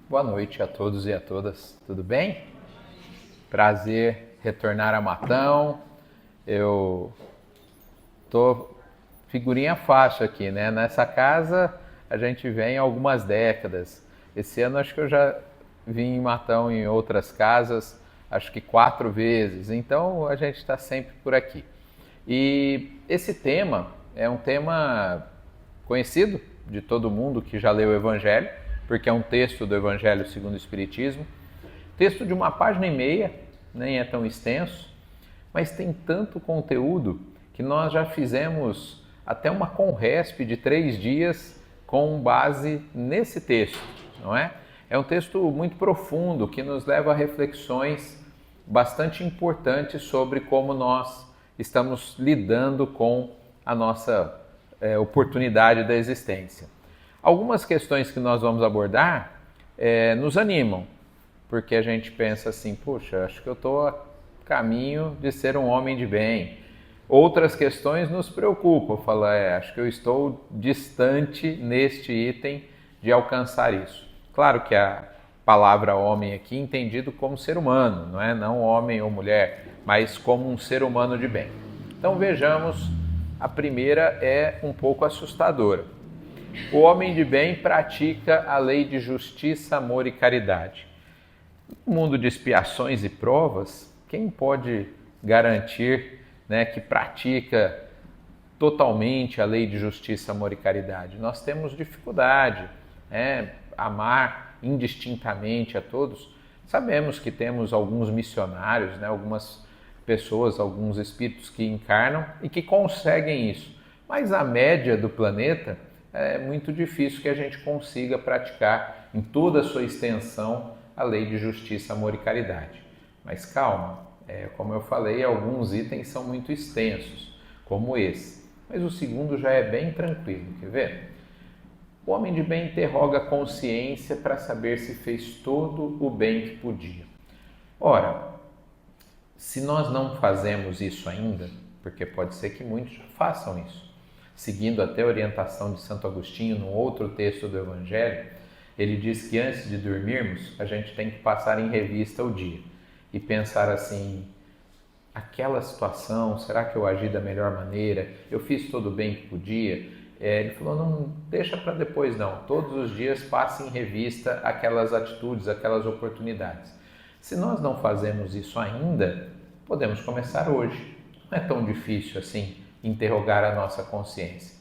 Boa noite a todos e a todas, tudo bem? Prazer retornar a Matão. Eu tô figurinha faixa aqui, né? Nessa casa a gente vem há algumas décadas. Esse ano acho que eu já vim em Matão em outras casas, acho que 4 vezes. Então a gente está sempre por aqui. E esse tema é um tema conhecido de todo mundo que já leu o Evangelho, porque é um texto do Evangelho segundo o Espiritismo. Texto de 1 página e meia, nem é tão extenso, mas tem tanto conteúdo que nós já fizemos até uma conresp de 3 dias com base nesse texto, não é? É um texto muito profundo que nos leva a reflexões bastante importantes sobre como nós estamos lidando com a nossa oportunidade da existência. Algumas questões que nós vamos abordar nos animam, porque a gente pensa assim, puxa, acho que eu estou a caminho de ser um homem de bem. Outras questões nos preocupam, fala, acho que eu estou distante neste item de alcançar isso. Claro que a palavra homem aqui é entendido como ser humano, não é? Não homem ou mulher, mas como um ser humano de bem. Então vejamos, a primeira é um pouco assustadora. O homem de bem pratica a lei de justiça, amor e caridade. No mundo de expiações e provas, quem pode garantir, né, que pratica totalmente a lei de justiça, amor e caridade? Nós temos dificuldade, né? Amar indistintamente a todos. Sabemos que temos alguns missionários, né, algumas pessoas, alguns espíritos que encarnam e que conseguem isso. Mas a média do planeta é muito difícil que a gente consiga praticar em toda a sua extensão a lei de justiça, amor e caridade. Mas calma, como eu falei, alguns itens são muito extensos, como esse. Mas o segundo já é bem tranquilo, quer ver? O homem de bem interroga a consciência para saber se fez todo o bem que podia. Ora, se nós não fazemos isso ainda, porque pode ser que muitos já façam isso, seguindo até a orientação de Santo Agostinho, num outro texto do Evangelho, ele diz que antes de dormirmos, a gente tem que passar em revista o dia e pensar assim, aquela situação, será que eu agi da melhor maneira? Eu fiz todo o bem que podia? Ele falou, não deixa para depois não, todos os dias passe em revista aquelas atitudes, aquelas oportunidades. Se nós não fazemos isso ainda, podemos começar hoje. Não é tão difícil assim interrogar a nossa consciência.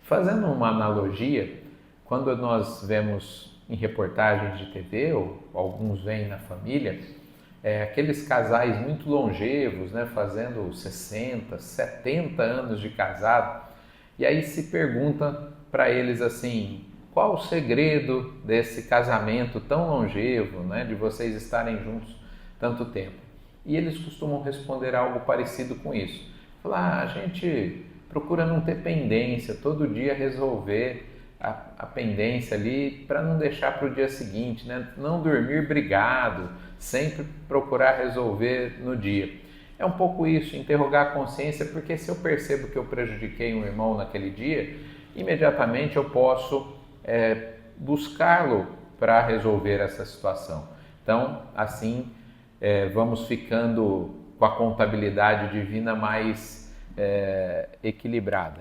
Fazendo uma analogia, quando nós vemos em reportagens de TV, ou alguns veem na família, aqueles casais muito longevos, né, fazendo 60, 70 anos de casado, e aí se pergunta para eles assim, qual o segredo desse casamento tão longevo, né, de vocês estarem juntos tanto tempo? E eles costumam responder algo parecido com isso. Falar, a gente procura não ter pendência, todo dia resolver a pendência ali para não deixar para o dia seguinte, né? Não dormir brigado, sempre procurar resolver no dia. É um pouco isso, interrogar a consciência, porque se eu percebo que eu prejudiquei um irmão naquele dia, imediatamente eu posso buscá-lo para resolver essa situação. Então, assim, vamos ficando com a contabilidade divina mais equilibrada.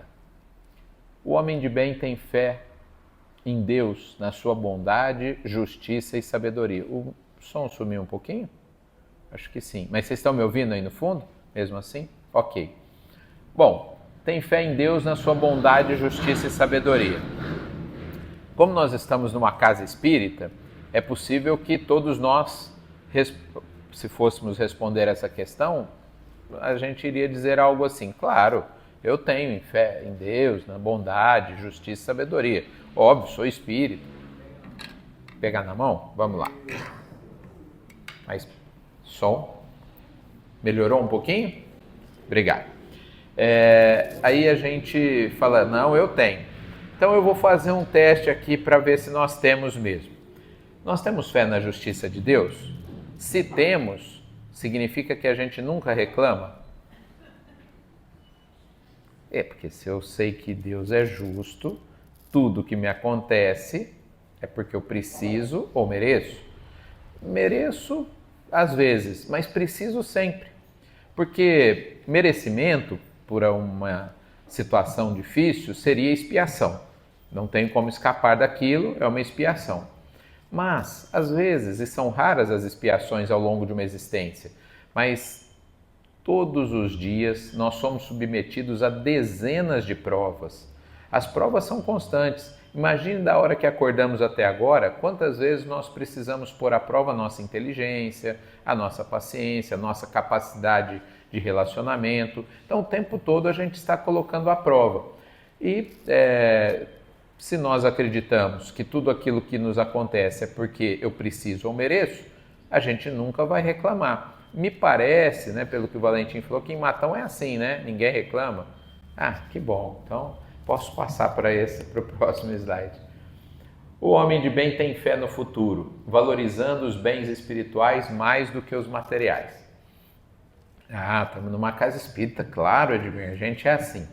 O homem de bem tem fé em Deus, na sua bondade, justiça e sabedoria. O som sumiu um pouquinho? Acho que sim. Mas vocês estão me ouvindo aí no fundo? Mesmo assim? Ok. Bom, tem fé em Deus na sua bondade, justiça e sabedoria. Como nós estamos numa casa espírita, é possível que todos nós, se fôssemos responder essa questão, a gente iria dizer algo assim, claro, eu tenho fé em Deus, na bondade, justiça e sabedoria. Óbvio, sou espírita. Pegar na mão? Vamos lá. Mas, som. Melhorou um pouquinho? Obrigado. Aí a gente fala, não, eu tenho. Então eu vou fazer um teste aqui para ver se nós temos mesmo. Nós temos fé na justiça de Deus? Se temos, significa que a gente nunca reclama? Porque se eu sei que Deus é justo, tudo que me acontece É porque eu preciso ou mereço? Mereço às vezes, mas preciso sempre. Porque merecimento por uma situação difícil seria expiação. Não tem como escapar daquilo, é uma expiação. Mas, às vezes, e são raras as expiações ao longo de uma existência, mas todos os dias nós somos submetidos a dezenas de provas. As provas são constantes. Imagine da hora que acordamos até agora, quantas vezes nós precisamos pôr à prova a nossa inteligência, a nossa paciência, a nossa capacidade de relacionamento. Então, o tempo todo a gente está colocando à prova. E se nós acreditamos que tudo aquilo que nos acontece é porque eu preciso ou mereço, a gente nunca vai reclamar. Me parece, né, pelo que o Valentim falou, que em Matão é assim, né? Ninguém reclama. Ah, que bom. Então, posso passar para o próximo slide. O homem de bem tem fé no futuro, valorizando os bens espirituais mais do que os materiais. Ah, estamos numa casa espírita, claro, Edmir, a gente é assim.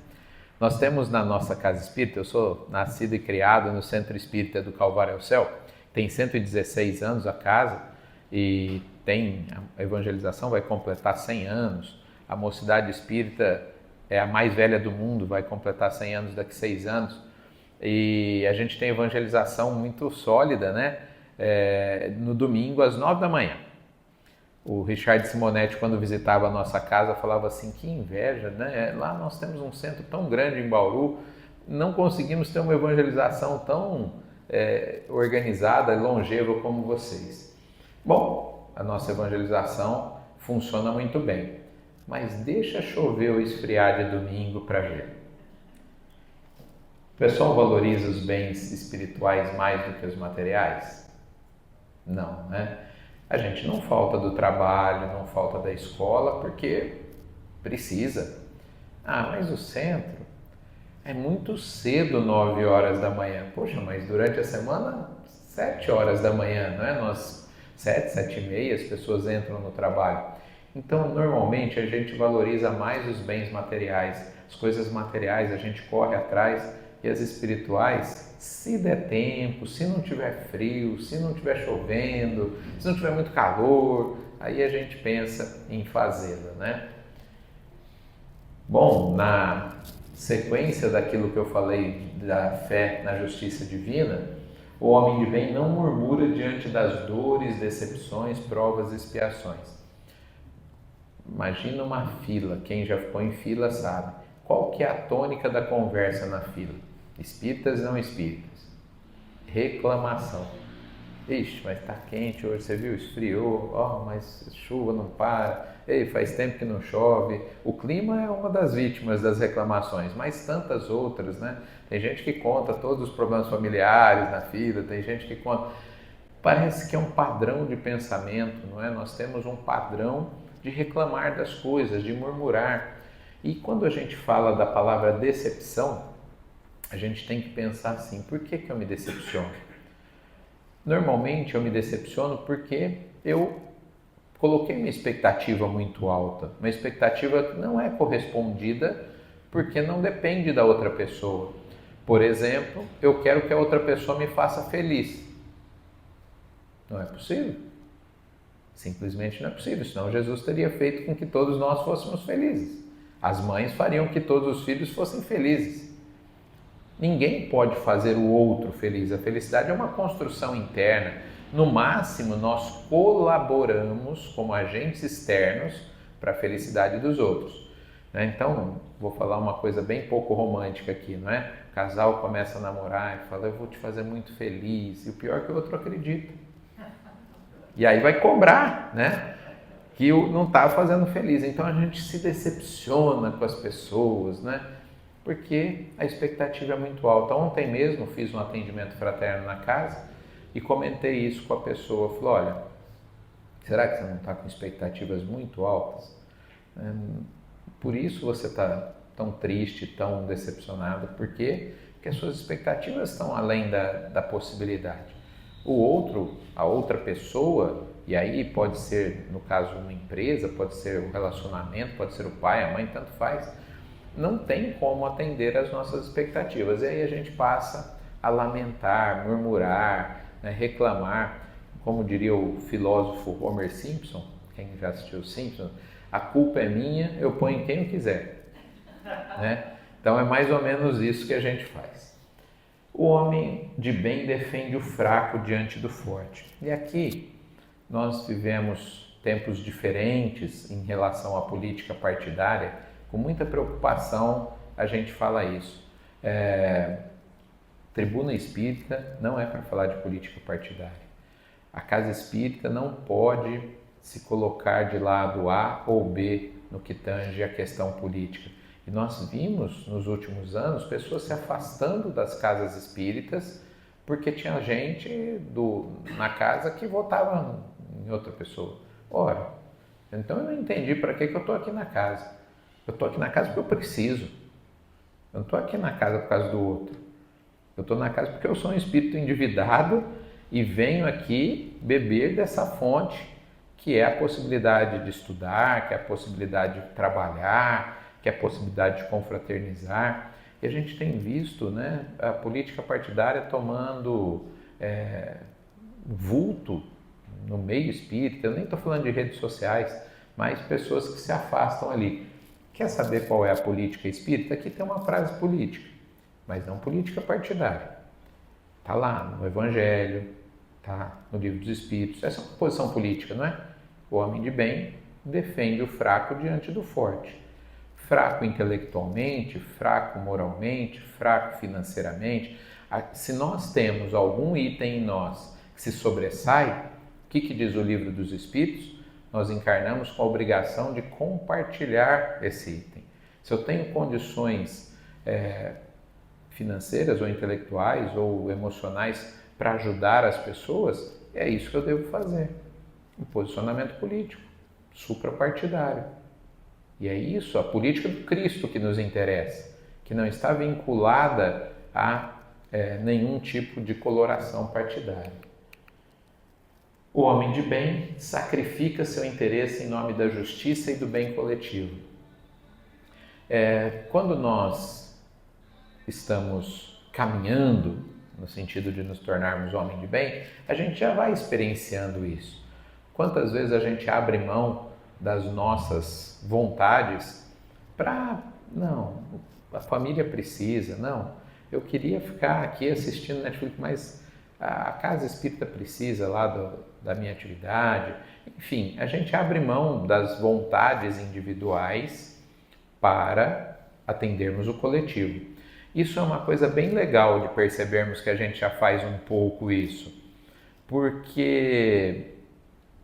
Nós temos na nossa casa espírita, eu sou nascido e criado no Centro Espírita do Calvário ao Céu, tem 116 anos a casa e a evangelização vai completar 100 anos, a Mocidade Espírita é a mais velha do mundo, vai completar 100 anos daqui a 6 anos, e a gente tem evangelização muito sólida, né? No domingo às 9 da manhã. O Richard Simonetti, quando visitava a nossa casa, falava assim, que inveja, né? Lá nós temos um centro tão grande em Bauru, não conseguimos ter uma evangelização tão organizada e longeva como vocês. Bom, a nossa evangelização funciona muito bem, mas deixa chover ou esfriar de domingo para ver. O pessoal valoriza os bens espirituais mais do que os materiais? Não, né? A gente não falta do trabalho, não falta da escola, porque precisa. Ah, mas o centro é muito cedo, 9 horas da manhã. Poxa, mas durante a semana, 7 horas da manhã, não é? 7 e meia, as pessoas entram no trabalho. Então, normalmente, a gente valoriza mais os bens materiais. As coisas materiais a gente corre atrás e as espirituais, se der tempo, se não tiver frio, se não tiver chovendo, se não tiver muito calor, aí a gente pensa em fazê-la, né? Bom, na sequência daquilo que eu falei da fé na justiça divina, o homem de bem não murmura diante das dores, decepções, provas e expiações. Imagina uma fila, quem já ficou em fila sabe. Qual que é a tônica da conversa na fila? Espíritas e não espíritas. Reclamação. Ixi, mas tá quente hoje, você viu? Esfriou. Oh, mas chuva não para. Ei, faz tempo que não chove. O clima é uma das vítimas das reclamações, mas tantas outras, né? Tem gente que conta todos os problemas familiares na fila, tem gente que conta. Parece que é um padrão de pensamento, não é? Nós temos um padrão de reclamar das coisas, de murmurar. E quando a gente fala da palavra decepção, a gente tem que pensar assim, por que eu me decepciono? Normalmente eu me decepciono porque eu coloquei uma expectativa muito alta, uma expectativa que não é correspondida porque não depende da outra pessoa. Por exemplo, eu quero que a outra pessoa me faça feliz. Não é possível. Simplesmente não é possível, senão Jesus teria feito com que todos nós fôssemos felizes. As mães fariam que todos os filhos fossem felizes. Ninguém pode fazer o outro feliz. A felicidade é uma construção interna. No máximo, nós colaboramos como agentes externos para a felicidade dos outros. Então, vou falar uma coisa bem pouco romântica aqui, não é? O casal começa a namorar e fala, eu vou te fazer muito feliz. E o pior é que o outro acredita. E aí vai cobrar, né? Que não está fazendo feliz. Então, a gente se decepciona com as pessoas, né? Porque a expectativa é muito alta. Ontem mesmo fiz um atendimento fraterno na casa e comentei isso com a pessoa. Falei, olha, será que você não está com expectativas muito altas? Por isso você está tão triste, tão decepcionado. Por quê? Porque as suas expectativas estão além da possibilidade. O outro, a outra pessoa, e aí pode ser, no caso, uma empresa, pode ser um relacionamento, pode ser o pai, a mãe, tanto faz, não tem como atender às nossas expectativas. E aí a gente passa a lamentar, murmurar, né, reclamar. Como diria o filósofo Homer Simpson, quem já assistiu os Simpsons, a culpa é minha, eu ponho quem eu quiser. Né? Então é mais ou menos isso que a gente faz. O homem de bem defende o fraco diante do forte. E aqui nós vivemos tempos diferentes em relação à política partidária, com muita preocupação a gente fala isso. Tribuna Espírita não é para falar de política partidária. A Casa Espírita não pode se colocar de lado A ou B no que tange a questão política. E nós vimos nos últimos anos pessoas se afastando das casas espíritas porque tinha gente na casa que votava em outra pessoa. Ora, então eu não entendi para que eu estou aqui na casa. Eu estou aqui na casa porque eu preciso. Eu não estou aqui na casa por causa do outro. Eu estou na casa porque eu sou um espírito endividado e venho aqui beber dessa fonte que é a possibilidade de estudar, que é a possibilidade de trabalhar, que é a possibilidade de confraternizar. E a gente tem visto, né, a política partidária tomando vulto no meio espírita. Eu nem estou falando de redes sociais, mas pessoas que se afastam ali. Quer saber qual é a política espírita? Aqui tem uma frase política, mas não política partidária. Está lá no Evangelho, está no Livro dos Espíritos. Essa é uma posição política, não é? O homem de bem defende o fraco diante do forte. Fraco intelectualmente, fraco moralmente, fraco financeiramente. Se nós temos algum item em nós que se sobressai, o que diz o Livro dos Espíritos? Nós encarnamos com a obrigação de compartilhar esse item. Se eu tenho condições financeiras ou intelectuais ou emocionais para ajudar as pessoas, é isso que eu devo fazer. Um posicionamento político, suprapartidário. E é isso, a política do Cristo que nos interessa, que não está vinculada a nenhum tipo de coloração partidária. O homem de bem sacrifica seu interesse em nome da justiça e do bem coletivo. Quando nós estamos caminhando no sentido de nos tornarmos homem de bem, a gente já vai experienciando isso. Quantas vezes a gente abre mão das nossas vontades para, não, a família precisa, não, eu queria ficar aqui assistindo Netflix, mas a Casa Espírita precisa lá da minha atividade. Enfim, a gente abre mão das vontades individuais para atendermos o coletivo. Isso é uma coisa bem legal de percebermos que a gente já faz um pouco isso, porque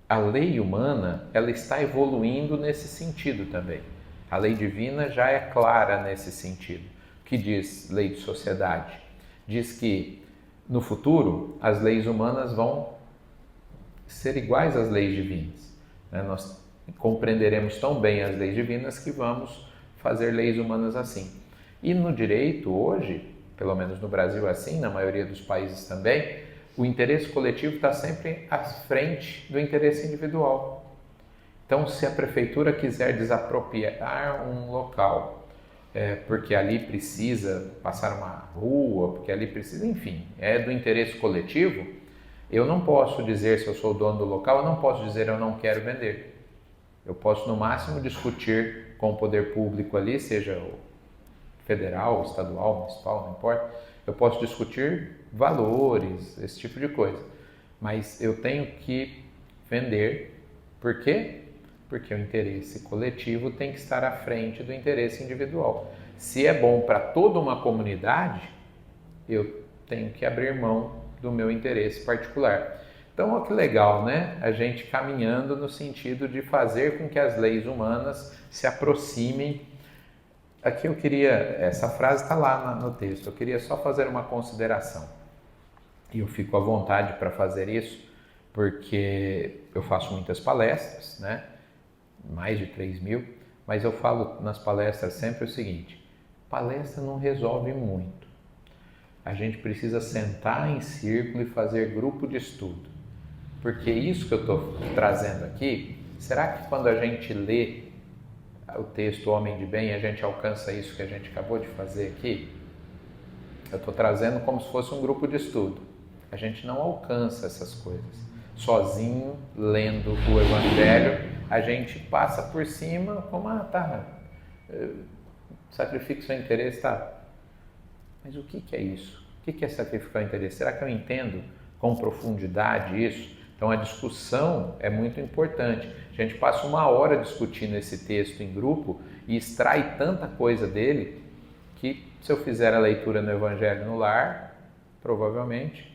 a lei humana, ela está evoluindo nesse sentido também. A lei divina já é clara nesse sentido. O que diz lei de sociedade? Diz que no futuro as leis humanas vão ser iguais às leis divinas. Nós compreenderemos tão bem as leis divinas que vamos fazer leis humanas assim. E no direito hoje, pelo menos no Brasil assim, na maioria dos países também, o interesse coletivo está sempre à frente do interesse individual. Então, se a prefeitura quiser desapropriar um local, porque ali precisa passar uma rua, porque ali precisa, enfim, é do interesse coletivo, eu não posso dizer, se eu sou o dono do local, eu não posso dizer eu não quero vender. Eu posso, no máximo, discutir com o poder público ali, seja o federal, estadual, municipal, não importa. Eu posso discutir valores, esse tipo de coisa. Mas eu tenho que vender. Por quê? Porque o interesse coletivo tem que estar à frente do interesse individual. Se é bom para toda uma comunidade, eu tenho que abrir mão do meu interesse particular. Então, olha que legal, né? A gente caminhando no sentido de fazer com que as leis humanas se aproximem. Aqui eu queria, essa frase está lá no texto, eu queria só fazer uma consideração. E eu fico à vontade para fazer isso, porque eu faço muitas palestras, né? Mais de 3.000, mas eu falo nas palestras sempre o seguinte: palestra não resolve muito. A gente precisa sentar em círculo e fazer grupo de estudo. Porque isso que eu estou trazendo aqui, será que quando a gente lê o texto Homem de Bem, a gente alcança isso que a gente acabou de fazer aqui? Eu estou trazendo como se fosse um grupo de estudo. A gente não alcança essas coisas. Sozinho, lendo o Evangelho, a gente passa por cima como, sacrifica o seu interesse, tá? Mas o que é isso? O que é sacrificar o interesse? Será que eu entendo com profundidade isso? Então a discussão é muito importante. A gente passa 1 hora discutindo esse texto em grupo e extrai tanta coisa dele que, se eu fizer a leitura no Evangelho no lar, provavelmente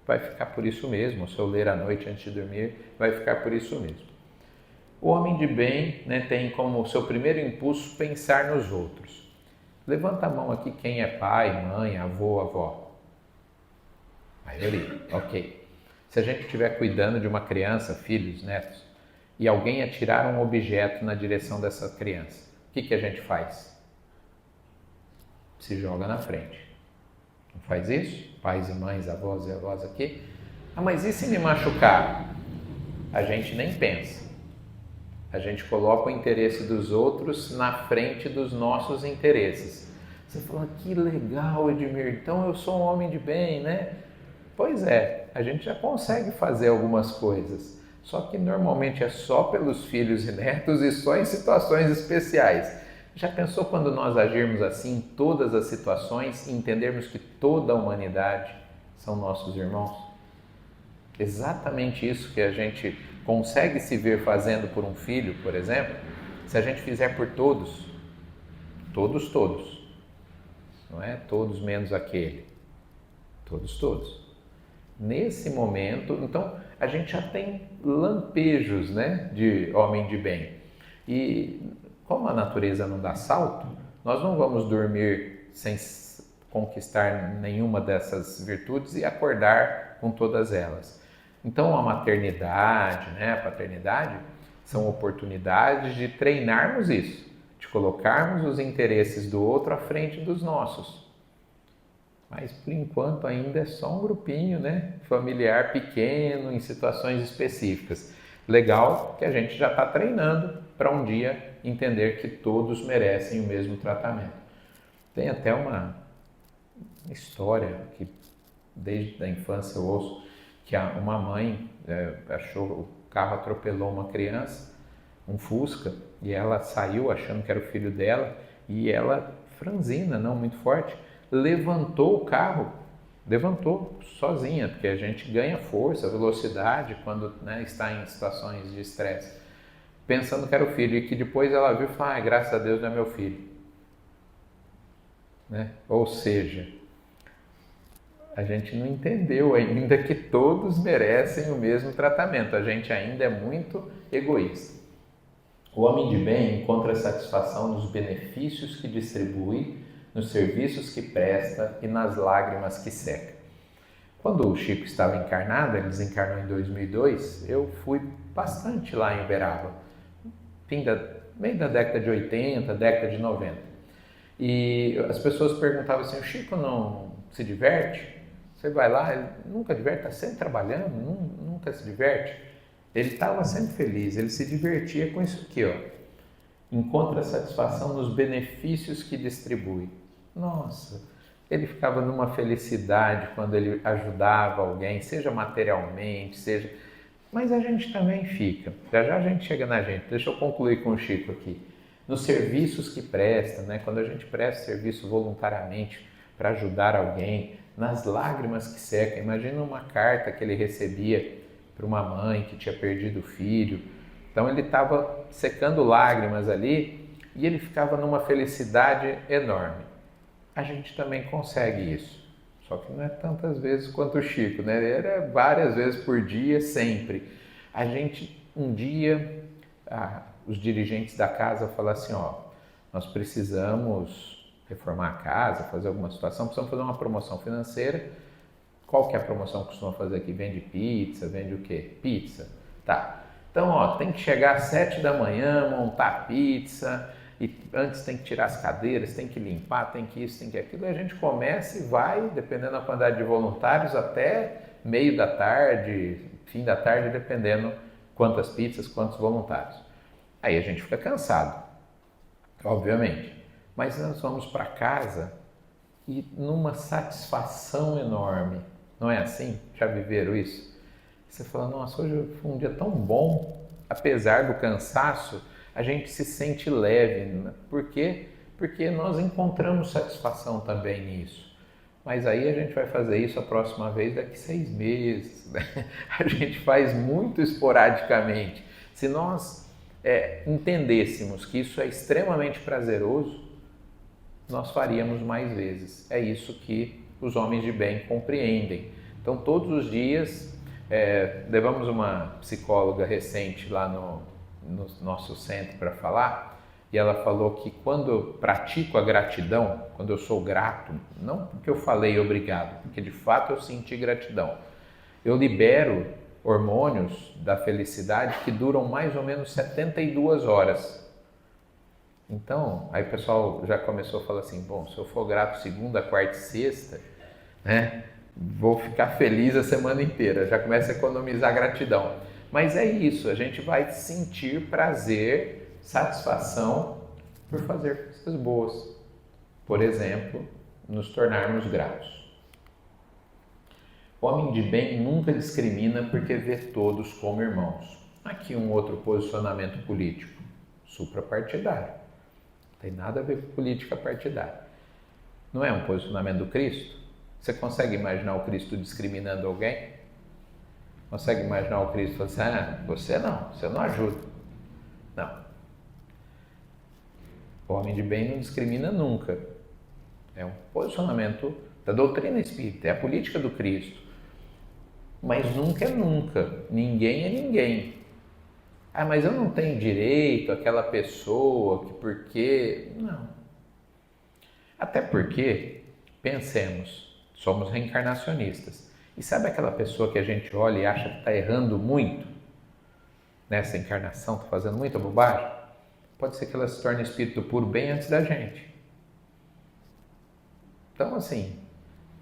vai ficar por isso mesmo. Se eu ler à noite antes de dormir, vai ficar por isso mesmo. O homem de bem, né, tem como seu primeiro impulso pensar nos outros. Levanta a mão aqui quem é pai, mãe, avô, avó. Maioria, ok. Se a gente estiver cuidando de uma criança, filhos, netos, e alguém atirar um objeto na direção dessa criança, o que a gente faz? Se joga na frente. Não faz isso? Pais e mães, avós e avós aqui. Mas e se me machucar? A gente nem pensa. A gente coloca o interesse dos outros na frente dos nossos interesses. Você fala, que legal, Edmir, então eu sou um homem de bem, né? Pois é, a gente já consegue fazer algumas coisas, só que normalmente é só pelos filhos e netos e só em situações especiais. Já pensou quando nós agirmos assim em todas as situações e entendermos que toda a humanidade são nossos irmãos? Exatamente isso que a gente consegue se ver fazendo por um filho, por exemplo, se a gente fizer por todos, todos, não é todos menos aquele, todos. Nesse momento, então, a gente já tem lampejos, né, de homem de bem. E como a natureza não dá salto, nós não vamos dormir sem conquistar nenhuma dessas virtudes e acordar com todas elas. Então, a maternidade, né, a paternidade, são oportunidades de treinarmos isso, de colocarmos os interesses do outro à frente dos nossos. Mas, por enquanto, ainda é só um grupinho, né, familiar pequeno, em situações específicas. Legal que a gente já está treinando para um dia entender que todos merecem o mesmo tratamento. Tem até uma história que, desde a infância, eu ouço, que uma mãe achou o carro atropelou uma criança, um Fusca, e ela saiu achando que era o filho dela, e ela, franzina, não muito forte, levantou o carro, levantou sozinha, porque a gente ganha força, velocidade quando, né, está em situações de estresse, pensando que era o filho, e que depois ela viu e falou, graças a Deus não é meu filho. Né? Ou seja, a gente não entendeu ainda que todos merecem o mesmo tratamento. A gente ainda é muito egoísta. O homem de bem encontra satisfação nos benefícios que distribui, nos serviços que presta e nas lágrimas que seca. Quando o Chico estava encarnado, ele desencarnou em 2002, eu fui bastante lá em Uberaba, meio da década de 80, década de 90. E as pessoas perguntavam assim, o Chico não se diverte? Você vai lá, ele nunca diverte, está sempre trabalhando, nunca se diverte. Ele estava sempre feliz, ele se divertia com isso aqui, ó. Encontra satisfação nos benefícios que distribui. Nossa, ele ficava numa felicidade quando ele ajudava alguém, seja materialmente, seja... Mas a gente também fica, já a gente chega na gente. Deixa eu concluir com o Chico aqui. Nos serviços que presta, né? Quando a gente presta serviço voluntariamente para ajudar alguém, nas lágrimas que seca. Imagina uma carta que ele recebia para uma mãe que tinha perdido o filho. Então ele estava secando lágrimas ali e ele ficava numa felicidade enorme. A gente também consegue isso, só que não é tantas vezes quanto o Chico, né? Era várias vezes por dia, sempre. A gente, um dia, os dirigentes da casa falam assim, nós precisamos reformar a casa, fazer alguma situação, precisamos fazer uma promoção financeira. Qual que é a promoção que costuma fazer aqui? Vende pizza, vende o quê? Pizza. Tá. Então, tem que chegar às 7 da manhã, montar a pizza, e antes tem que tirar as cadeiras, tem que limpar, tem que isso, tem que aquilo. E a gente começa e vai, dependendo da quantidade de voluntários, até meio da tarde, fim da tarde, dependendo quantas pizzas, quantos voluntários. Aí a gente fica cansado, obviamente. Mas nós vamos para casa e numa satisfação enorme. Não é assim? Já viveram isso? Você fala, nossa, hoje foi um dia tão bom, apesar do cansaço, a gente se sente leve. Né? Por quê? Porque nós encontramos satisfação também nisso. Mas aí a gente vai fazer isso a próxima vez daqui 6 meses. Né? A gente faz muito esporadicamente. Se nós entendêssemos que isso é extremamente prazeroso, nós faríamos mais vezes. É isso que os homens de bem compreendem. Então, todos os dias, levamos uma psicóloga recente lá no nosso centro para falar, e ela falou que quando eu pratico a gratidão, quando eu sou grato, não porque eu falei obrigado, porque de fato eu senti gratidão, eu libero hormônios da felicidade que duram mais ou menos 72 horas. Então, aí o pessoal já começou a falar assim, bom, se eu for grato segunda, quarta e sexta, né, vou ficar feliz a semana inteira, já começa a economizar gratidão. Mas é isso, a gente vai sentir prazer, satisfação por fazer coisas boas. Por exemplo, nos tornarmos gratos. O homem de bem nunca discrimina porque vê todos como irmãos. Aqui um outro posicionamento político, suprapartidário. Não tem nada a ver com política partidária. Não é um posicionamento do Cristo? Você consegue imaginar o Cristo discriminando alguém? Consegue imaginar o Cristo falando assim, você não ajuda. Não. O homem de bem não discrimina nunca. É um posicionamento da doutrina espírita, é a política do Cristo. Mas nunca é nunca. Ninguém é ninguém. Mas eu não tenho direito àquela pessoa, que porque... Não. Até porque, pensemos, somos reencarnacionistas. E sabe aquela pessoa que a gente olha e acha que está errando muito? Nessa encarnação, está fazendo muita bobagem? Pode ser que ela se torne espírito puro bem antes da gente. Então, assim,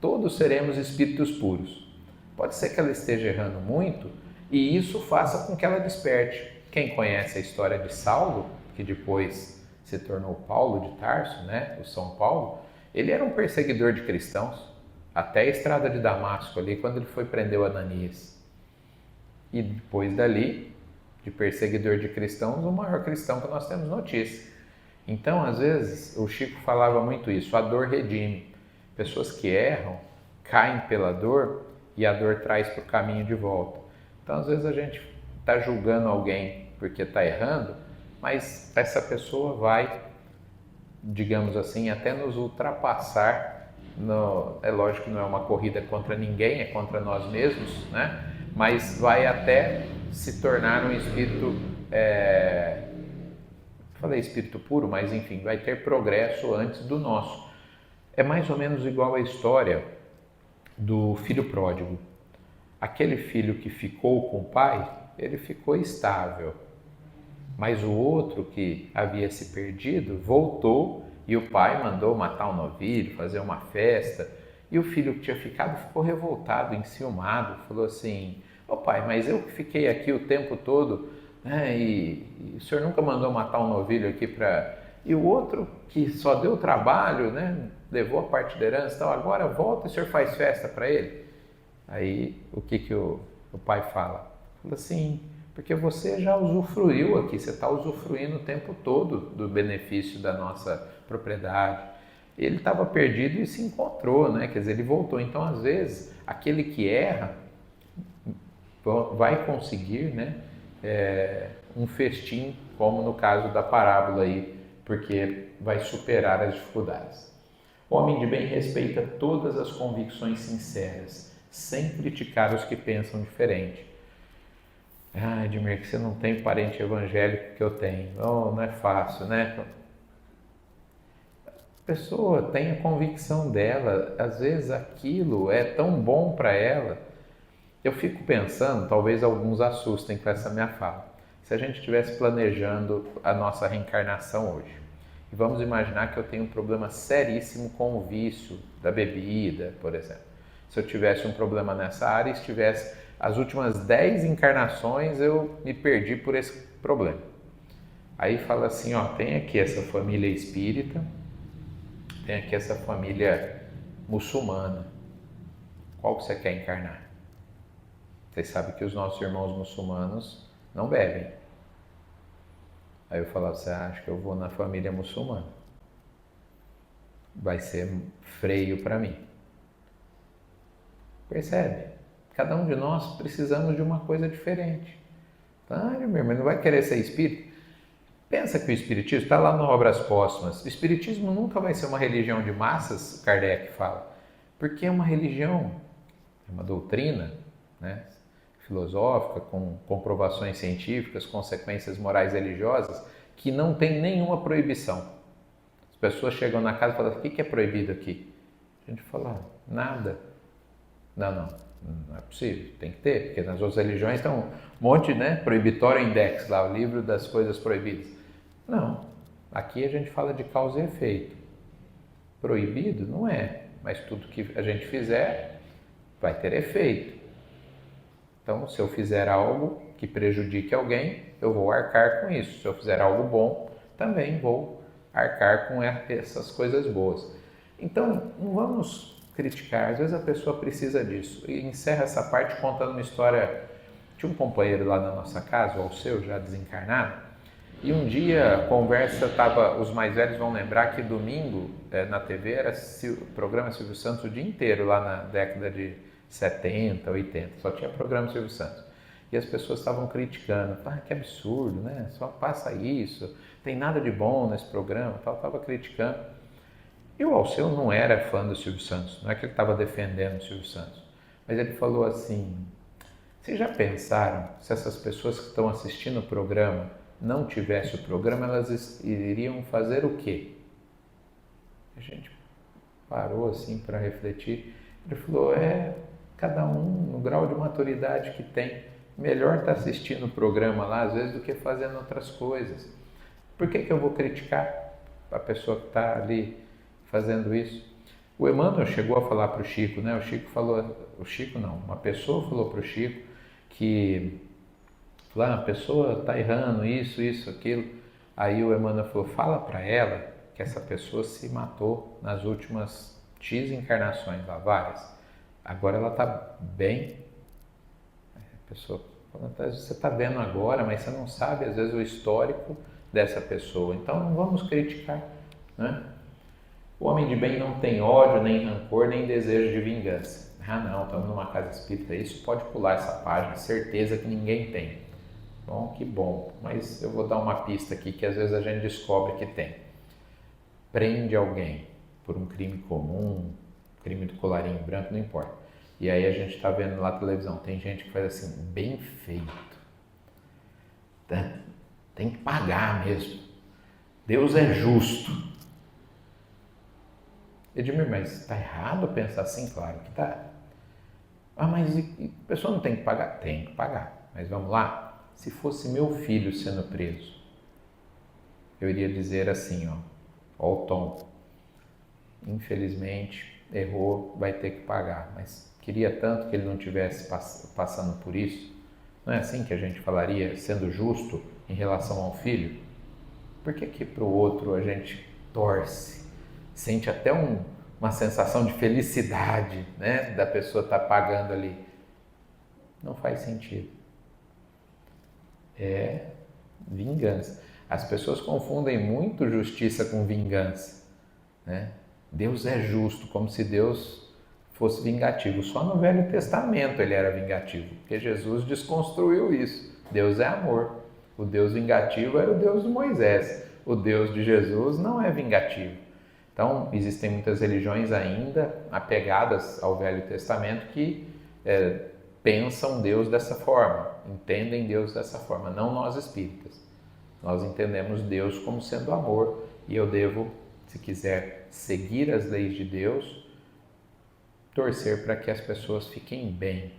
todos seremos espíritos puros. Pode ser que ela esteja errando muito e isso faça com que ela desperte. Quem conhece a história de Saulo, que depois se tornou Paulo de Tarso, né, o São Paulo, ele era um perseguidor de cristãos, até a estrada de Damasco ali, quando ele foi prender o Ananias. E depois dali, de perseguidor de cristãos, o maior cristão que nós temos notícia. Então, às vezes, o Chico falava muito isso, a dor redime. Pessoas que erram, caem pela dor e a dor traz para o caminho de volta. Então, às vezes a gente está julgando alguém porque está errando, mas essa pessoa vai, digamos assim, até nos ultrapassar. É lógico que não é uma corrida contra ninguém, é contra nós mesmos, né? Mas vai até se tornar um espírito, falei espírito puro, mas enfim, vai ter progresso antes do nosso. É mais ou menos igual a história do filho pródigo. Aquele filho que ficou com o pai, ele ficou estável. Mas o outro que havia se perdido voltou e o pai mandou matar um novilho, fazer uma festa. E o filho que tinha ficado ficou revoltado, enciumado, falou assim: ô pai, mas eu que fiquei aqui o tempo todo, né, e o senhor nunca mandou matar um novilho aqui para... E o outro que só deu trabalho, né, levou a parte da herança, então agora volta e o senhor faz festa para ele? Aí o que o pai fala? Fala assim, porque você já usufruiu aqui, você está usufruindo o tempo todo do benefício da nossa propriedade. Ele estava perdido e se encontrou, né? Quer dizer, ele voltou. Então, às vezes, aquele que erra vai conseguir, né, um festim, como no caso da parábola aí, porque vai superar as dificuldades. O homem de bem respeita todas as convicções sinceras, sem criticar os que pensam diferente. Edmir, que você não tem parente evangélico que eu tenho. Não é fácil, né? A pessoa tem a convicção dela, às vezes aquilo é tão bom para ela. Eu fico pensando, talvez alguns assustem com essa minha fala. Se a gente estivesse planejando a nossa reencarnação hoje, e vamos imaginar que eu tenho um problema seríssimo com o vício da bebida, por exemplo. Se eu tivesse um problema nessa área e estivesse as últimas 10 encarnações, eu me perdi por esse problema. Aí fala assim, tem aqui essa família espírita, tem aqui essa família muçulmana. Qual que você quer encarnar? Vocês sabem que os nossos irmãos muçulmanos não bebem. Aí eu falava, você acha que eu vou na família muçulmana? Vai ser freio para mim. Percebe? Cada um de nós precisamos de uma coisa diferente. Ah, meu irmão, não vai querer ser espírita? Pensa que o espiritismo está lá no Obras Póstumas. O espiritismo nunca vai ser uma religião de massas, Kardec fala, porque é uma religião, é uma doutrina, né, filosófica, com comprovações científicas, consequências morais e religiosas, que não tem nenhuma proibição. As pessoas chegam na casa e falam, o que é proibido aqui? A gente fala, nada. Não é possível, tem que ter, porque nas outras religiões tem um monte, né, proibitório index lá, o livro das coisas proibidas. Não, aqui a gente fala de causa e efeito. Proibido não é, mas tudo que a gente fizer vai ter efeito. Então, se eu fizer algo que prejudique alguém, eu vou arcar com isso. Se eu fizer algo bom, também vou arcar com essas coisas boas. Então, não vamos criticar, às vezes a pessoa precisa disso. E encerra essa parte contando uma história. Tinha um companheiro lá na nossa casa, o Alceu, já desencarnado, e um dia a conversa estava, os mais velhos vão lembrar que domingo na TV era o programa Silvio Santos o dia inteiro, lá na década de 70, 80, só tinha programa Silvio Santos. E as pessoas estavam criticando, que absurdo, né? Só passa isso, tem nada de bom nesse programa, tal, estava criticando. E o Alceu não era fã do Silvio Santos, não é que ele estava defendendo o Silvio Santos, mas ele falou assim, vocês já pensaram se essas pessoas que estão assistindo o programa não tivesse o programa, elas iriam fazer o quê? A gente parou assim para refletir, ele falou, cada um no grau de maturidade que tem, melhor estar assistindo o programa lá às vezes do que fazendo outras coisas. Por que eu vou criticar a pessoa que está ali fazendo isso? O Emmanuel chegou a falar para o Chico, né? Uma pessoa falou para o Chico que a pessoa está errando isso, aquilo. Aí o Emmanuel falou, fala para ela que essa pessoa se matou nas últimas X encarnações, lá, várias. Agora ela está bem. A pessoa, você está vendo agora, mas você não sabe, às vezes, o histórico dessa pessoa. Então não vamos criticar, né? O homem de bem não tem ódio, nem rancor, nem desejo de vingança. Não, estamos numa casa espírita, isso pode pular essa página, certeza que ninguém tem. Bom, que bom, mas eu vou dar uma pista aqui que às vezes a gente descobre que tem. Prende alguém por um crime comum, crime do colarinho branco, não importa. E aí a gente está vendo lá na televisão, tem gente que faz assim, bem feito. Tem que pagar mesmo. Deus é justo. Edmir, mas está errado pensar assim? Claro que está. Mas a pessoa não tem que pagar? Tem que pagar. Mas vamos lá, se fosse meu filho sendo preso, eu iria dizer assim, ó o tom, infelizmente, errou, vai ter que pagar, mas queria tanto que ele não tivesse passando por isso. Não é assim que a gente falaria, sendo justo em relação ao filho? Por que para o outro a gente torce, sente até uma sensação de felicidade, né, da pessoa estar pagando ali? Não faz sentido. É vingança. As pessoas confundem muito justiça com vingança, né? Deus é justo, como se Deus fosse vingativo. Só no Velho Testamento ele era vingativo, porque Jesus desconstruiu isso. Deus é amor. O Deus vingativo era o Deus de Moisés. O Deus de Jesus não é vingativo. Então, existem muitas religiões ainda apegadas ao Velho Testamento que pensam Deus dessa forma, entendem Deus dessa forma, não nós espíritas. Nós entendemos Deus como sendo amor e eu devo, se quiser seguir as leis de Deus, torcer para que as pessoas fiquem bem.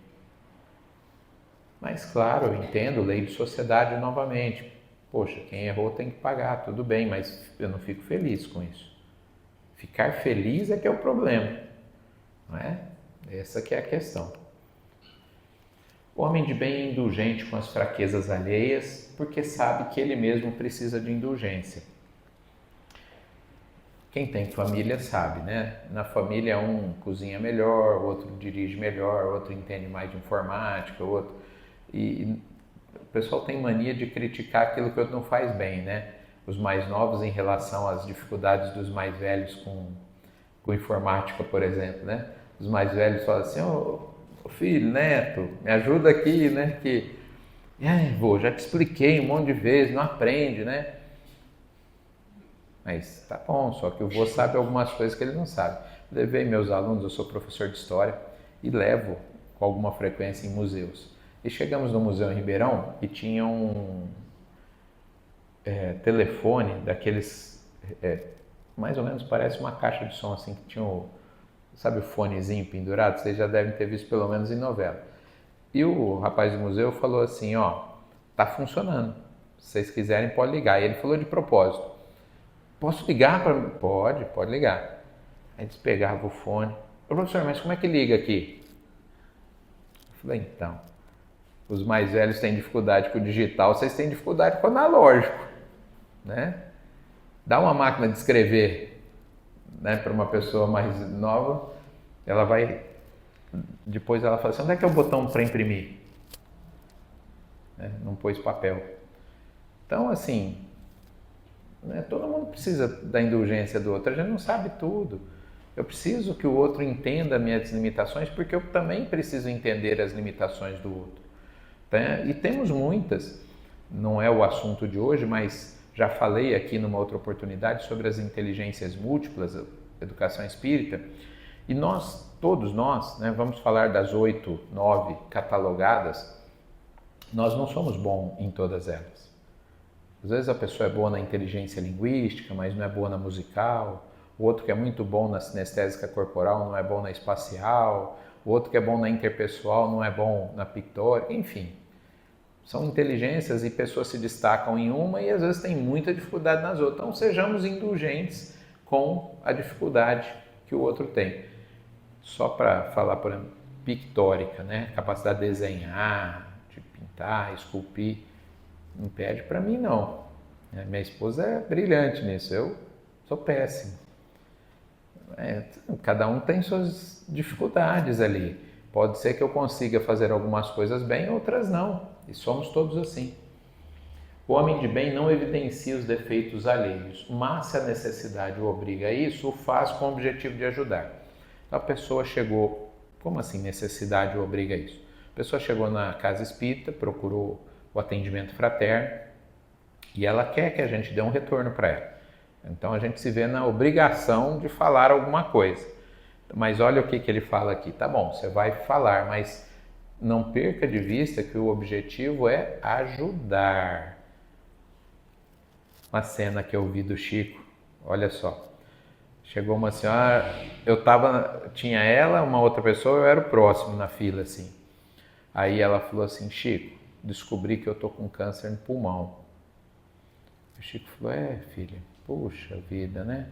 Mas claro, eu entendo lei de sociedade novamente. Poxa, quem errou tem que pagar, tudo bem, mas eu não fico feliz com isso. Ficar feliz é que é o problema, não é? Essa que é a questão. O homem de bem é indulgente com as fraquezas alheias, porque sabe que ele mesmo precisa de indulgência. Quem tem família sabe, né? Na família um cozinha melhor, o outro dirige melhor, o outro entende mais de informática, o outro... E o pessoal tem mania de criticar aquilo que o outro não faz bem, né? Os mais novos em relação às dificuldades dos mais velhos com informática, por exemplo, né? Os mais velhos falam assim, ô filho, neto, me ajuda aqui, né? Que, vô, já te expliquei um monte de vezes, não aprende, né? Mas tá bom, só que o vô sabe algumas coisas que ele não sabe. Levei meus alunos, eu sou professor de história, e levo com alguma frequência em museus. E chegamos no museu em Ribeirão e tinha um telefone daqueles, mais ou menos parece uma caixa de som assim, que tinha sabe o fonezinho pendurado? Vocês já devem ter visto pelo menos em novela. E o rapaz do museu falou assim, ó, tá funcionando, se vocês quiserem pode ligar. E ele falou de propósito, posso ligar para... Pode ligar. Aí eles pegavam o fone. Ô, professor, mas como é que liga aqui? Eu falei, então, os mais velhos têm dificuldade com o digital, vocês têm dificuldade com o analógico, né? Dá uma máquina de escrever, né, para uma pessoa mais nova, ela vai... Depois ela fala assim, onde é que é o botão para imprimir? Né? Não pôs papel. Então, assim... Todo mundo precisa da indulgência do outro, a gente não sabe tudo. Eu preciso que o outro entenda minhas limitações, porque eu também preciso entender as limitações do outro. E temos muitas, não é o assunto de hoje, mas já falei aqui numa outra oportunidade sobre as inteligências múltiplas, educação espírita, e todos nós, né, vamos falar das 8, 9 catalogadas, nós não somos bons em todas elas. Às vezes a pessoa é boa na inteligência linguística, mas não é boa na musical. O outro que é muito bom na sinestésica corporal não é bom na espacial. O outro que é bom na interpessoal não é bom na pictórica. Enfim, são inteligências e pessoas se destacam em uma e às vezes têm muita dificuldade nas outras. Então sejamos indulgentes com a dificuldade que o outro tem. Só para falar, por exemplo, pictórica, né? Capacidade de desenhar, de pintar, esculpir. Não pede para mim, não. Minha esposa é brilhante nisso, eu sou péssimo. Cada um tem suas dificuldades ali. Pode ser que eu consiga fazer algumas coisas bem, outras não. E somos todos assim. O homem de bem não evidencia os defeitos alheios, mas se a necessidade o obriga a isso, o faz com o objetivo de ajudar. Então, a pessoa chegou... Como assim necessidade o obriga a isso? A pessoa chegou na casa espírita, procurou o atendimento fraterno, e ela quer que a gente dê um retorno para ela. Então a gente se vê na obrigação de falar alguma coisa. Mas olha o que ele fala aqui. Tá bom, você vai falar, mas não perca de vista que o objetivo é ajudar. Uma cena que eu vi do Chico, olha só. Chegou uma senhora, tinha ela, uma outra pessoa, eu era o próximo na fila, assim. Aí ela falou assim, Chico, descobri que eu tô com câncer no pulmão. O Chico falou, filha, puxa vida, né?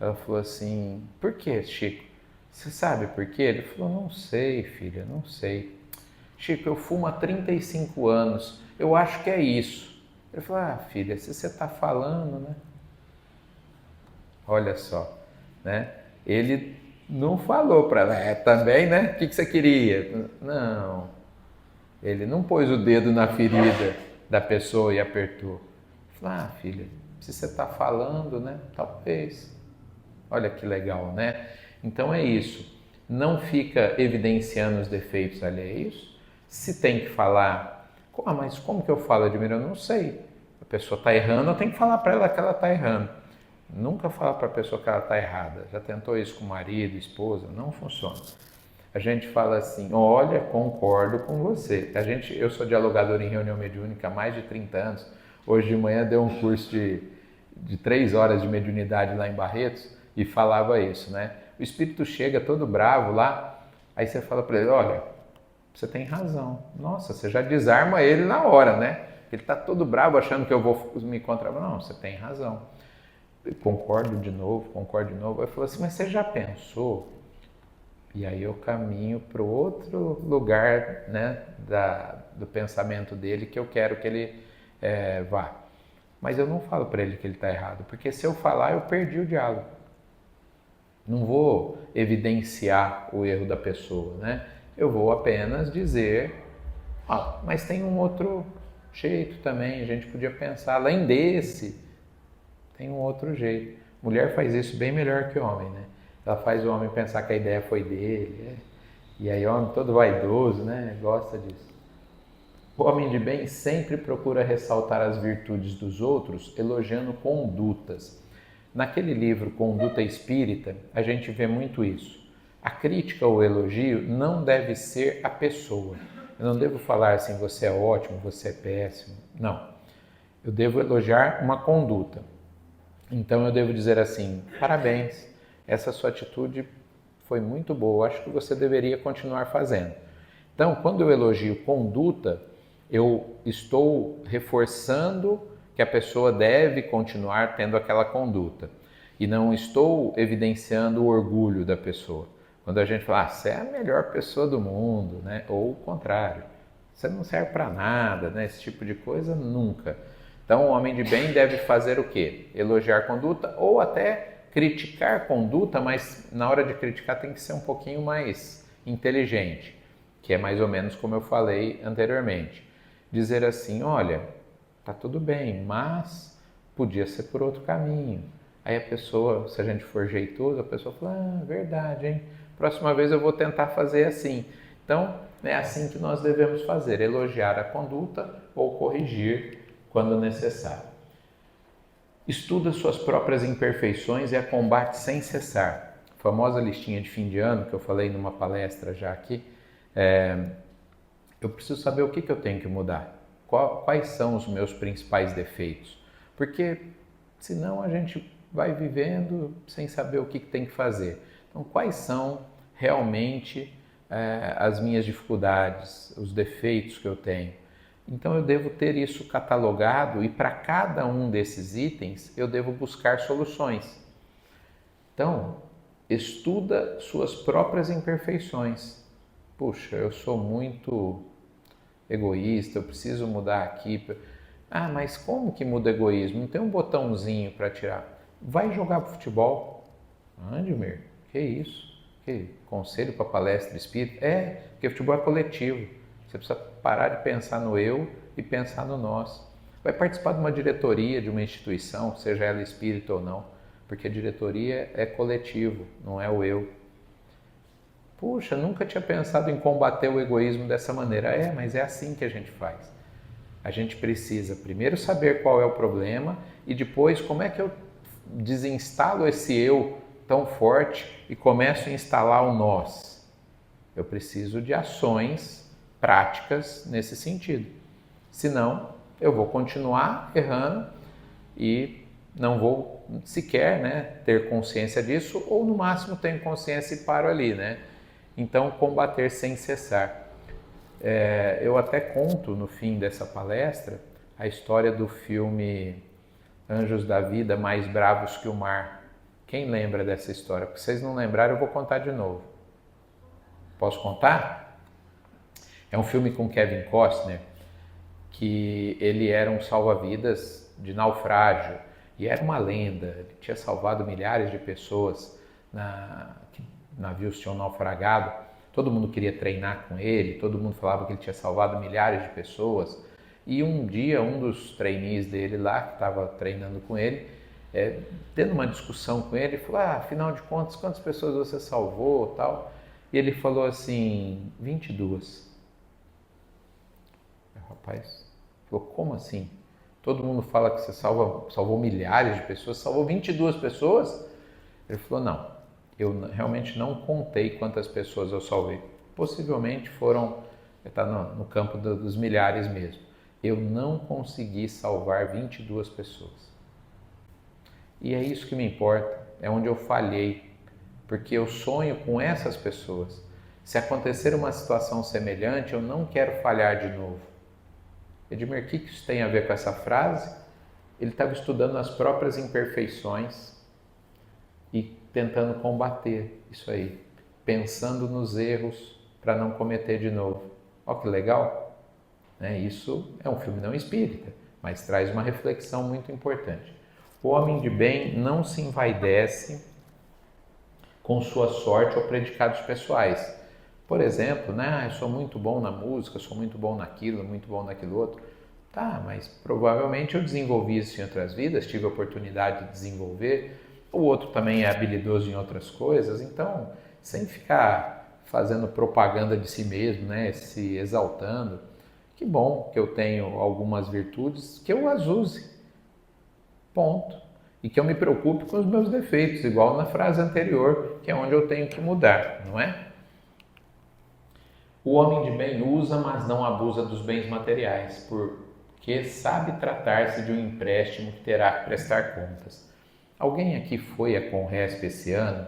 Ela falou assim, por que, Chico? Você sabe por quê? Ele falou, não sei, filha, não sei. Chico, eu fumo há 35 anos, eu acho que é isso. Ele falou, filha, se você tá falando, né? Olha só, né? Ele não falou para ela, também, né? O que você queria? Não. Ele não pôs o dedo na ferida da pessoa e apertou. Falei, filha, se você está falando, né? Talvez. Olha que legal, né? Então é isso. Não fica evidenciando os defeitos alheios. Se tem que falar, mas como que eu falo, Admiro? Eu não sei. A pessoa está errando, eu tenho que falar para ela que ela está errando. Nunca fala para a pessoa que ela está errada. Já tentou isso com o marido, esposa? Não funciona. A gente fala assim, olha, concordo com você. Eu sou dialogador em reunião mediúnica há mais de 30 anos. Hoje de manhã deu um curso de 3 horas de mediunidade lá em Barretos e falava isso, né? O espírito chega todo bravo lá, aí você fala para ele, olha, você tem razão. Nossa, você já desarma ele na hora, né? Ele está todo bravo achando que eu vou me encontrar. Não, você tem razão. Concordo de novo. Aí falou assim, mas você já pensou? E aí eu caminho para o outro lugar, né, do pensamento dele que eu quero que ele vá. Mas eu não falo para ele que ele está errado, porque se eu falar, eu perdi o diálogo. Não vou evidenciar o erro da pessoa, né? Eu vou apenas dizer, mas tem um outro jeito também, a gente podia pensar, além desse, tem um outro jeito. Mulher faz isso bem melhor que o homem, né? Ela faz o homem pensar que a ideia foi dele, e aí o homem todo vaidoso, né? Gosta disso. O homem de bem sempre procura ressaltar as virtudes dos outros, elogiando condutas. Naquele livro Conduta Espírita, a gente vê muito isso. A crítica ou elogio não deve ser a pessoa. Eu não devo falar assim, você é ótimo, você é péssimo. Não. Eu devo elogiar uma conduta. Então eu devo dizer assim, parabéns, essa sua atitude foi muito boa, acho que você deveria continuar fazendo. Então, quando eu elogio conduta, eu estou reforçando que a pessoa deve continuar tendo aquela conduta e não estou evidenciando o orgulho da pessoa. Quando a gente fala, você é a melhor pessoa do mundo, né? Ou o contrário, você não serve para nada, né? Esse tipo de coisa nunca. Então, o homem de bem deve fazer o quê? Elogiar conduta ou até criticar conduta, mas na hora de criticar tem que ser um pouquinho mais inteligente, que é mais ou menos como eu falei anteriormente. Dizer assim, olha, tá tudo bem, mas podia ser por outro caminho. Aí a pessoa, se a gente for jeitoso, a pessoa fala, verdade, hein? Próxima vez eu vou tentar fazer assim. Então, é assim que nós devemos fazer, elogiar a conduta ou corrigir quando necessário. Estuda suas próprias imperfeições e a combate sem cessar. A famosa listinha de fim de ano, que eu falei numa palestra já aqui, eu preciso saber o que eu tenho que mudar. Quais são os meus principais defeitos? Porque senão a gente vai vivendo sem saber o que tem que fazer. Então, quais são realmente as minhas dificuldades, os defeitos que eu tenho? Então, eu devo ter isso catalogado e para cada um desses itens eu devo buscar soluções. Então, estuda suas próprias imperfeições. Puxa, eu sou muito egoísta, eu preciso mudar aqui. Mas como que muda egoísmo? Não tem um botãozinho para tirar. Vai jogar futebol. Andimir, que isso? Que conselho para palestra espírita? Porque futebol é coletivo. Você precisa parar de pensar no eu e pensar no nós. Vai participar de uma diretoria de uma instituição, seja ela espírita ou não, porque a diretoria é coletivo, não é o eu. Puxa, nunca tinha pensado em combater o egoísmo dessa maneira. Mas é assim que a gente faz. A gente precisa primeiro saber qual é o problema e depois como é que eu desinstalo esse eu tão forte e começo a instalar o nós. Eu preciso de ações práticas nesse sentido. Senão, eu vou continuar errando e não vou sequer ter consciência disso, ou no máximo tenho consciência e paro ali, né? Então, combater sem cessar. Eu até conto no fim dessa palestra a história do filme Anjos da Vida Mais Bravos que o Mar. Quem lembra dessa história? Se vocês não lembrarem, eu vou contar de novo. Posso contar? É um filme com Kevin Costner, que ele era um salva-vidas de naufrágio e era uma lenda. Ele tinha salvado milhares de pessoas, navios tinham naufragado. Todo mundo queria treinar com ele, todo mundo falava que ele tinha salvado milhares de pessoas. E um dia, um dos trainees dele lá, que estava treinando com ele, tendo uma discussão com ele, falou, afinal de contas, quantas pessoas você salvou, tal? E ele falou assim, 22. O rapaz falou, como assim? Todo mundo fala que você salvou milhares de pessoas, salvou 22 pessoas? Ele falou, não, eu realmente não contei quantas pessoas eu salvei. Possivelmente foram, está no campo dos milhares mesmo. Eu não consegui salvar 22 pessoas. E é isso que me importa, é onde eu falhei, porque eu sonho com essas pessoas. Se acontecer uma situação semelhante, eu não quero falhar de novo. Edmir, o que isso tem a ver com essa frase? Ele estava estudando as próprias imperfeições e tentando combater isso aí, pensando nos erros para não cometer de novo. Olha que legal! Isso é um filme não espírita, mas traz uma reflexão muito importante. O homem de bem não se envaidece com sua sorte ou predicados pessoais. Por exemplo, né? Eu sou muito bom na música, sou muito bom naquilo, muito bom naquilo outro. Tá, mas provavelmente eu desenvolvi isso em outras vidas, tive a oportunidade de desenvolver. O outro também é habilidoso em outras coisas, então, sem ficar fazendo propaganda de si mesmo, né? Se exaltando. Que bom que eu tenho algumas virtudes, que eu as use. Ponto. E que eu me preocupe com os meus defeitos, igual na frase anterior, que é onde eu tenho que mudar, não é? O homem de bem usa, mas não abusa dos bens materiais, porque sabe tratar-se de um empréstimo que terá que prestar contas. Alguém aqui foi a Conresp esse ano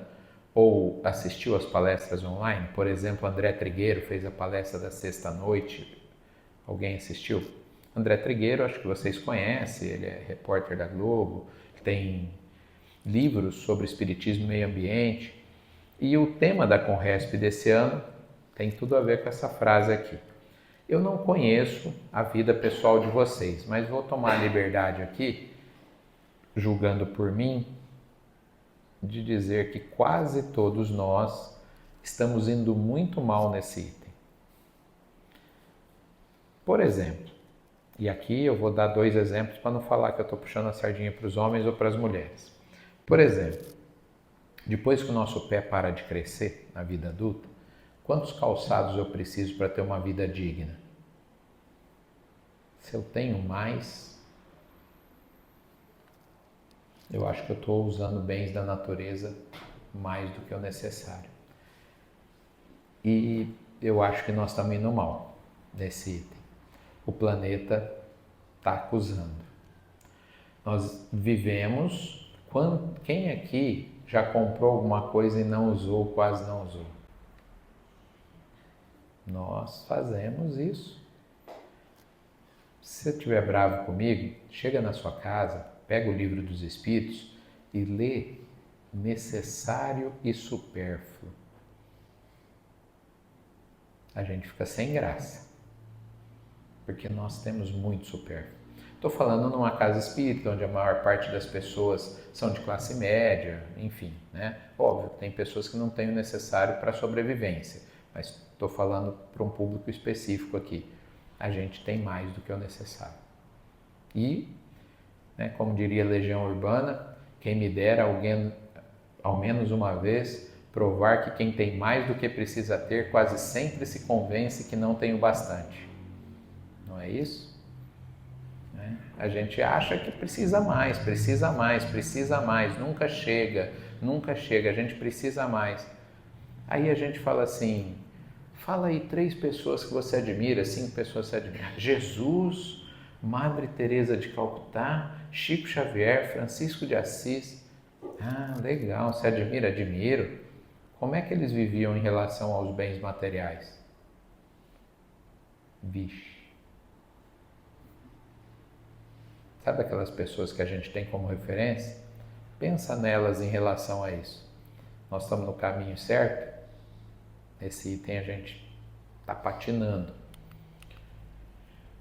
ou assistiu às palestras online? Por exemplo, André Trigueiro fez a palestra da sexta-noite. Alguém assistiu? André Trigueiro, acho que vocês conhecem, ele é repórter da Globo, tem livros sobre espiritismo e meio ambiente. E o tema da Conresp desse ano tem tudo a ver com essa frase aqui. Eu não conheço a vida pessoal de vocês, mas vou tomar a liberdade aqui, julgando por mim, de dizer que quase todos nós estamos indo muito mal nesse item. Por exemplo, e aqui eu vou dar 2 exemplos para não falar que eu estou puxando a sardinha para os homens ou para as mulheres. Por exemplo, depois que o nosso pé para de crescer na vida adulta, quantos calçados eu preciso para ter uma vida digna? Se eu tenho mais, eu acho que eu estou usando bens da natureza mais do que o necessário. E eu acho que nós estamos indo mal nesse item. O planeta está acusando. Nós vivemos... Quem aqui já comprou alguma coisa e não usou, quase não usou? Nós fazemos isso. Se você estiver bravo comigo, chega na sua casa, pega o livro dos Espíritos e lê necessário e supérfluo. A gente fica sem graça, porque nós temos muito supérfluo. Estou falando numa casa espírita, onde a maior parte das pessoas são de classe média, enfim, né? Óbvio, tem pessoas que não têm o necessário para a sobrevivência, mas estou falando para um público específico aqui. A gente tem mais do que o necessário. E, né, como diria a Legião Urbana, quem me dera alguém, ao menos uma vez, provar que quem tem mais do que precisa ter quase sempre se convence que não tem o bastante. Não é isso? A gente acha que precisa mais, precisa mais, precisa mais, nunca chega, a gente precisa mais. Aí a gente fala assim, fala aí 3 pessoas que você admira, 5 pessoas que você admira. Jesus, Madre Teresa de Calcutá, Chico Xavier, Francisco de Assis. Ah, legal, você admira? Admiro. Como é que eles viviam em relação aos bens materiais? Vixe. Sabe aquelas pessoas que a gente tem como referência? Pensa nelas em relação a isso. Nós estamos no caminho certo? Esse item a gente está patinando.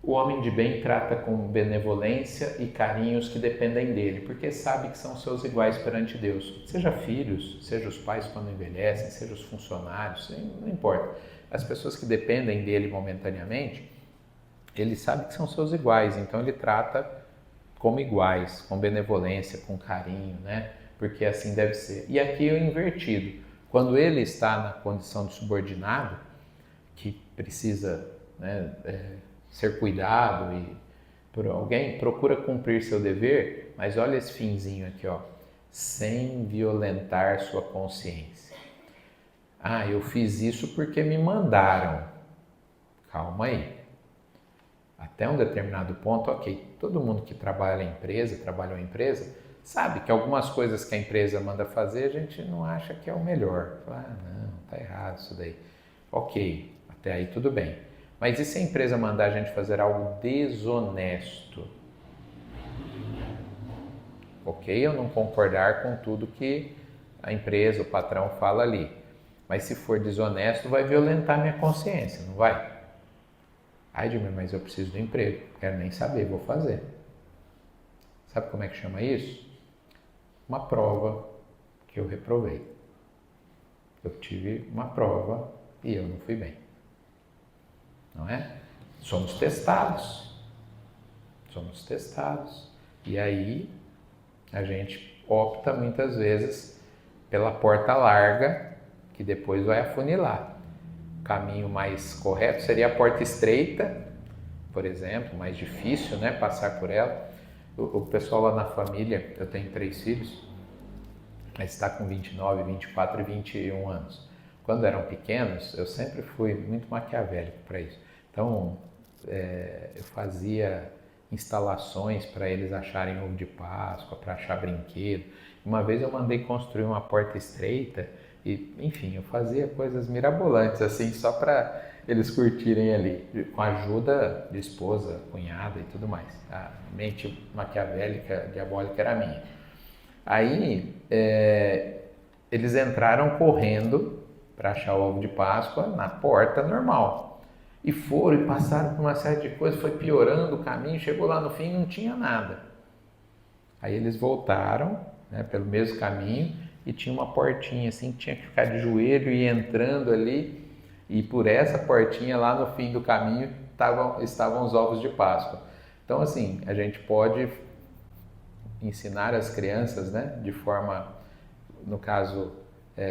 O homem de bem trata com benevolência e carinhos que dependem dele, porque sabe que são seus iguais perante Deus. Seja filhos, seja os pais quando envelhecem, seja os funcionários, não importa. As pessoas que dependem dele momentaneamente, ele sabe que são seus iguais, então ele trata como iguais, com benevolência, com carinho, né? Porque assim deve ser. E aqui é o invertido. Quando ele está na condição de subordinado, que precisa, né, ser cuidado e por alguém, procura cumprir seu dever, mas olha esse finzinho aqui, ó, sem violentar sua consciência. Ah, eu fiz isso porque me mandaram. Calma aí. Até um determinado ponto, ok, todo mundo que trabalhou em empresa, sabe que algumas coisas que a empresa manda fazer, a gente não acha que é o melhor. Fala, não, tá errado isso daí. Ok, até aí tudo bem. Mas e se a empresa mandar a gente fazer algo desonesto? Ok, eu não concordar com tudo que a empresa, o patrão fala ali. Mas se for desonesto, vai violentar minha consciência, não vai? Ai, Edmir, mas eu preciso do emprego. Quero nem saber, vou fazer. Sabe como é que chama isso? Uma prova que eu reprovei. Eu tive uma prova e eu não fui bem. Não é? Somos testados. Somos testados. E aí a gente opta muitas vezes pela porta larga, que depois vai afunilar. O caminho mais correto seria a porta estreita, por exemplo, mais difícil, né, passar por ela. O pessoal lá na família, eu tenho 3 filhos, mas está com 29, 24 e 21 anos. Quando eram pequenos, eu sempre fui muito maquiavélico para isso. Então, eu fazia instalações para eles acharem ovo de Páscoa, para achar brinquedo. Uma vez eu mandei construir uma porta estreita e, enfim, eu fazia coisas mirabolantes assim, só para eles curtirem ali, com a ajuda de esposa, cunhada e tudo mais. A mente maquiavélica, diabólica era minha. Aí, eles entraram correndo para achar o ovo de Páscoa na porta normal. E foram e passaram por uma série de coisas, foi piorando o caminho, chegou lá no fim e não tinha nada. Aí eles voltaram, né, pelo mesmo caminho e tinha uma portinha assim que tinha que ficar de joelho e ir entrando ali. E por essa portinha lá no fim do caminho estavam os ovos de Páscoa. Então assim, a gente pode ensinar as crianças, né, de forma, no caso,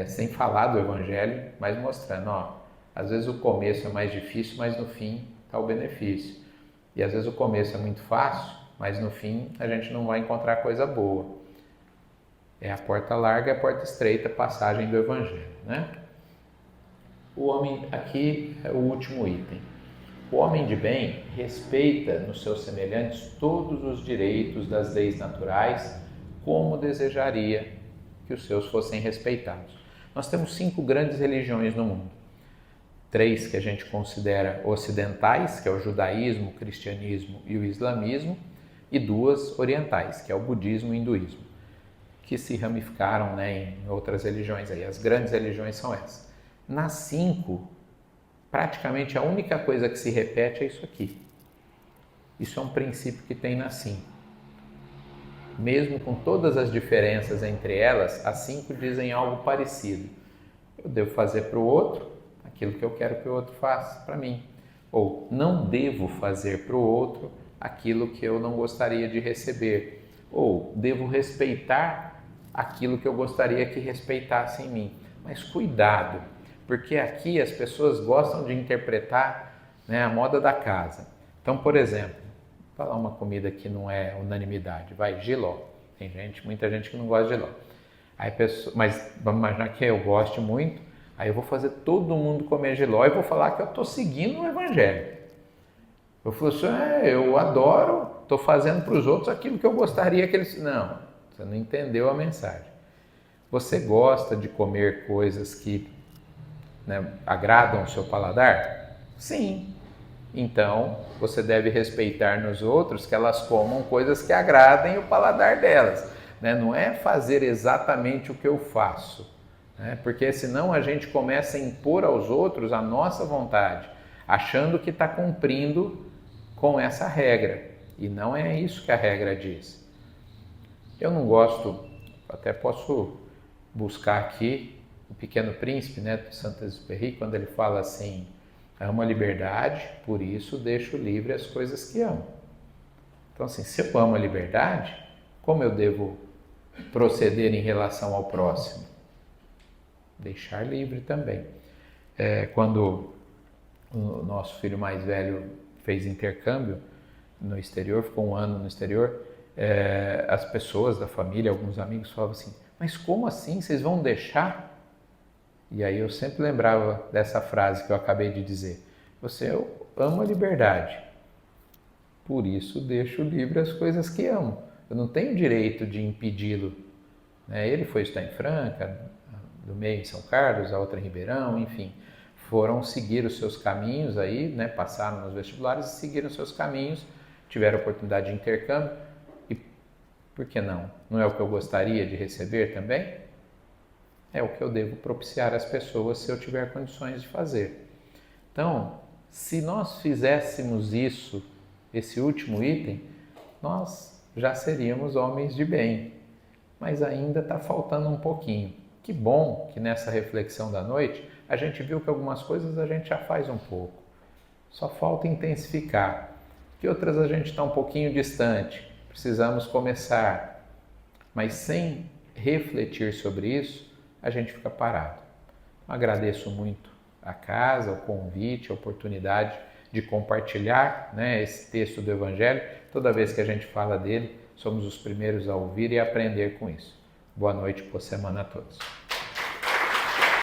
sem falar do Evangelho, mas mostrando, ó, às vezes o começo é mais difícil, mas no fim está o benefício. E às vezes o começo é muito fácil, mas no fim a gente não vai encontrar coisa boa. É a porta larga e a porta estreita, passagem do Evangelho, né? O homem, aqui é o último item. O homem de bem respeita nos seus semelhantes todos os direitos das leis naturais, como desejaria que os seus fossem respeitados. Nós temos 5 grandes religiões no mundo. 3 que a gente considera ocidentais, que é o judaísmo, o cristianismo e o islamismo, e 2 orientais, que é o budismo e o hinduísmo, que se ramificaram, né, em outras religiões. Aí. As grandes religiões são essas. Nas 5, praticamente a única coisa que se repete é isso aqui. Isso é um princípio que tem nas 5. Mesmo com todas as diferenças entre elas, as 5 dizem algo parecido. Eu devo fazer para o outro aquilo que eu quero que o outro faça para mim. Ou não devo fazer para o outro aquilo que eu não gostaria de receber. Ou devo respeitar aquilo que eu gostaria que respeitasse em mim. Mas cuidado, porque aqui as pessoas gostam de interpretar, né, a moda da casa. Então, por exemplo, vou falar uma comida que não é unanimidade, vai, jiló. Tem muita gente que não gosta de jiló. Aí, mas vamos imaginar que eu goste muito, aí eu vou fazer todo mundo comer jiló e vou falar que eu estou seguindo o Evangelho. Eu falo assim, eu adoro, estou fazendo para os outros aquilo que eu gostaria que eles... Não, você não entendeu a mensagem. Você gosta de comer coisas que, né, agradam o seu paladar? Sim. Então, você deve respeitar nos outros que elas comam coisas que agradem o paladar delas. Né? Não é fazer exatamente o que eu faço, né? Porque senão a gente começa a impor aos outros a nossa vontade, achando que está cumprindo com essa regra. E não é isso que a regra diz. Eu não gosto, até posso buscar aqui o Pequeno Príncipe, né, do Saint-Exupéry, quando ele fala assim: amo a liberdade, por isso deixo livre as coisas que amo. Então, assim, se eu amo a liberdade, como eu devo proceder em relação ao próximo? Deixar livre também. Quando o nosso filho mais velho fez intercâmbio no exterior, ficou 1 ano no exterior, as pessoas da família, alguns amigos falavam assim: mas como assim? Vocês vão deixar? E aí eu sempre lembrava dessa frase que eu acabei de dizer: eu amo a liberdade, por isso deixo livre as coisas que amo. Eu não tenho direito de impedi-lo. Ele foi estudar em Franca, do meio em São Carlos, a outra em Ribeirão, enfim. Foram seguir os seus caminhos aí, né? Passaram nos vestibulares e seguiram os seus caminhos, tiveram oportunidade de intercâmbio. E por que não? Não é o que eu gostaria de receber também? É o que eu devo propiciar às pessoas se eu tiver condições de fazer. Então, se nós fizéssemos isso, esse último item, nós já seríamos homens de bem. Mas ainda está faltando um pouquinho. que bom que nessa reflexão da noite a gente viu que algumas coisas a gente já faz um pouco. Só falta intensificar. Que outras a gente está um pouquinho distante. Precisamos começar. Mas sem refletir sobre isso, a gente fica parado. Agradeço muito a casa, o convite, a oportunidade de compartilhar, né, esse texto do Evangelho. Toda vez que a gente fala dele, somos os primeiros a ouvir e aprender com isso. Boa noite, boa semana a todos.